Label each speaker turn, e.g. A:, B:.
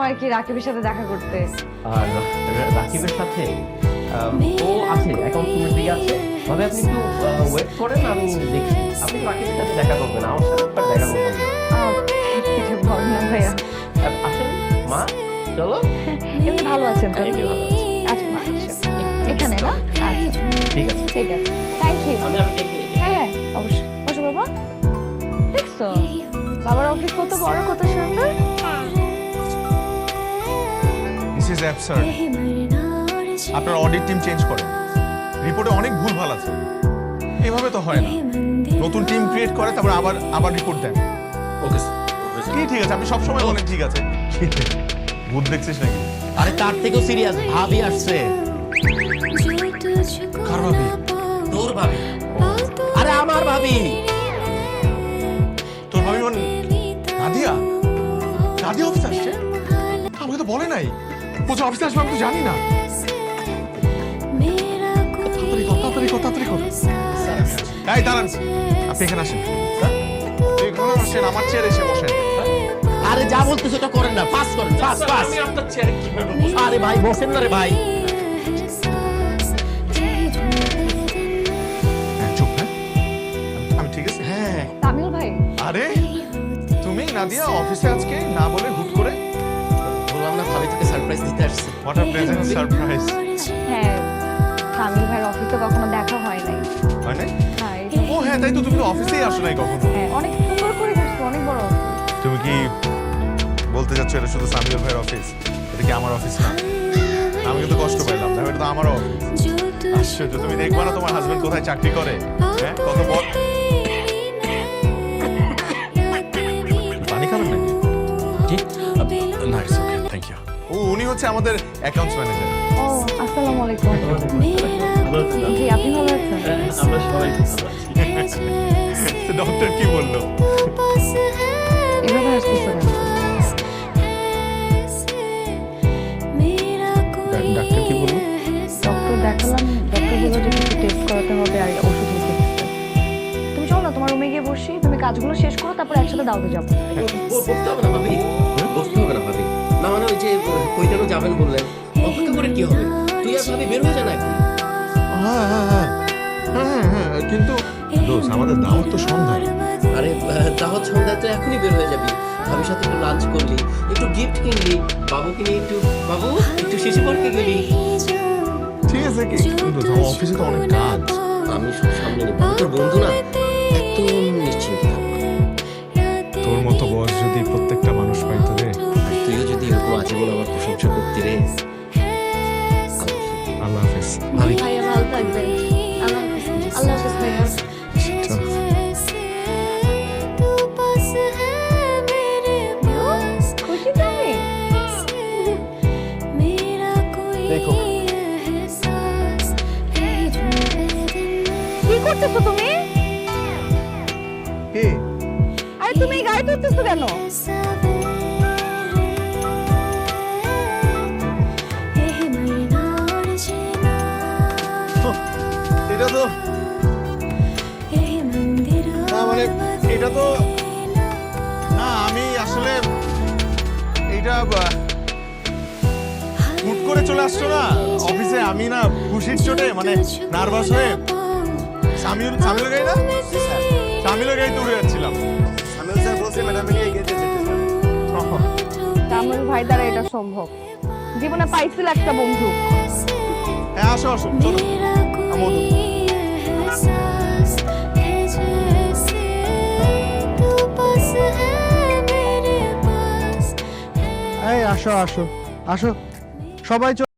A: আর কি রাকিবের সাথে দেখা করতে।
B: আর রাকিবের সাথে ও আছে, অ্যাকাউন্ট রুমের দিকে আছে। ভাবে আপনি একটু ওয়েট করেন, আমি দেখি। আপনি রাকিবের সাথে দেখা করবেন, আমার সাথে একবার দেখা করবেন।
A: বল না ভাইয়া।
B: আসেন মা, চলো।
A: এমনি ভালো আছেন তো?
B: এমনি ভালো আছি।
A: আচ্ছা মা, এখানে না? আচ্ছা
B: ঠিক আছে,
A: ঠিক আছে, থ্যাংক ইউ।
B: আমি দেখি।
A: হ্যাঁ অবশ্যই। বসো বাবা। দেখছো বাবার অফিস কত বড়, কত সুন্দর।
C: This is absurd. আপনার অডিট টিম চেঞ্জ করেন, রিপোর্টে অনেক ভুলভাল আছে। এভাবে তো হয় না। নতুন টিম ক্রিয়েট করে তারপর আবার রিপোর্ট দেন।
B: ওকে
C: কি ঠিক আছে? আপনি সবসময় বলেন ঠিক আছে। ভূত দেখছিস নাকি?
B: আরে তার থেকেও সিরিয়াস, ভাবি আসছে।
C: কার ভাবি?
B: তোর ভাবি। আরে আমার ভাবি।
C: তোর ভাবি মানে নাদিয়া? নাদিয়া অফিসে আসছে? আমাকে তো বলে নাই। বলছে অফিসে আসবে, আমি তো জানি না। তাড়াতাড়ি কর। এই দাঁড়ান, আপনি এখানে আসেন। এখানে আসেন, আমার চেয়ারে এসে বসেন।
B: আরে যা বলতেছ ওটা করেন না, ফাস্ট করেন, ফাস্ট। আমি আপনার চেয়ারে কিভাবে বসবো? আরে ভাই বসেন না রে ভাই।
C: চুপ। হ্যাঁ আমি ঠিক আছে।
B: হ্যাঁ
A: তামিল ভাই।
C: আরে তুমি নাদিয়া অফিসে আজকে না বলে হুট করে?
B: বললাম না, ভাবি তোকে সারপ্রাইজ দিতে আসছে।
C: What a pleasant surprise.
A: হ্যাঁ তামিল ভাইয়ের অফিসে কখনো দেখা হয় নাই।
C: হয় নাই?
A: হ্যাঁ
C: ও হ্যাঁ, তাই তো। তুমি তো অফিসেই আসো নাই কখনো।
A: হ্যাঁ অনেক সুন্দর করে করছো, অনেক বড় অফিস।
C: তুমি কি বলতে চাচ্ছ এটা শুধু সামিউল ভাইয়ের অফিস? এটা কি আমার অফিস না? আমি কিন্তু কষ্ট পাইলাম। না, এটা তো আমারও অফিস। আশ্চর্য, তুমি দেখবা না তোমার হাজবেন্ড কোথায় চাকরি করে? হ্যাঁ কত বড়। পানি খাবেন নাকি?
B: কি?
C: না ইটস ওকে, থ্যাংক ইউ। ও উনি হচ্ছে আমাদের অ্যাকাউন্টস ম্যানেজার।
A: ও আসসালামু আলাইকুম। জি আপনি ভালো আছেন?
B: আমরা সবাই ভালো আছি।
C: ডক্টর কি বললো?
A: এভাবে আসতেছে কেন?
C: ডাক্তার কি বললো?
A: ডক্টর দেখালাম, ডক্টর বললো যে কিছু টেস্ট করাতে হবে আর ওষুধ লিখে দিতে। তুমি চলো না, তোমার রুমে গিয়ে বসি, তুমি কাজগুলো শেষ করো, তারপর একসাথে দাওতে যাবো।
B: বসতে হবে না ভাবি, বসতে হবে না ভাবি। না মানে ওই যে কই যেন যাবেন বললেন, অপেক্ষা করে কি হবে? তুই আর ভাবি বের হয়ে যা না এখন।
C: হ্যাঁ, কিন্তু দোস্ত আমাদের দাওয়াত তো সন্ধ্যায়।
B: আরে দাওয়াত সন্ধ্যায় তো এখনই বের হয়ে যাবি। ভাবির সাথে একটু লাঞ্চ করলি, একটু গিফট কিনলি, বাবুকে নিয়ে বাবু একটু শিশু পার্কে গেলি।
C: ঠিক আছে কি, কিন্তু আমার অফিসে তো অনেক কাজ।
B: আমি সব সামনে নিব, আমি তোর বন্ধু না, একদম নিশ্চিন্ত থাক।
C: তোর মতো বয়স যদি প্রত্যেকটা মানুষ পাইতো রে।
B: আর তুইও যদি এরকম আজীবন আমার প্রশংসা করতি রে।
C: আল্লাহ হাফেজ।
B: ভাবি
A: ভাইয়া ভালো থাকবেন। আল্লাহ হাফেজ। আল্লাহ হাফেজ ভাইয়া।
C: চল।
A: খুশি তুমি?
C: দেখো
A: কি করতেছো তুমি?
C: কে?
A: আরে তুমি এই গাড়ি তুলতেছো কেন?
C: এটা তো না, মানে এটা তো না, আমি আসলে এইটা হুট করে চলে আসছো না অফিসে। আমি না খুশির চোটে মানে নার্ভাস হয়ে সামিউল গাড়ি না, সামিউলের গাড়িতে উড়ে যাচ্ছিলাম। সামিউল স্যার বলছে ম্যাডামকে নিয়ে এগিয়ে যেতে।
A: তামিল ভাই দ্বারা এটা সম্ভব। জীবনে পাইছিল একটা বন্ধু।
C: হ্যাঁ আসো চলো।
D: এই আসো সবাই।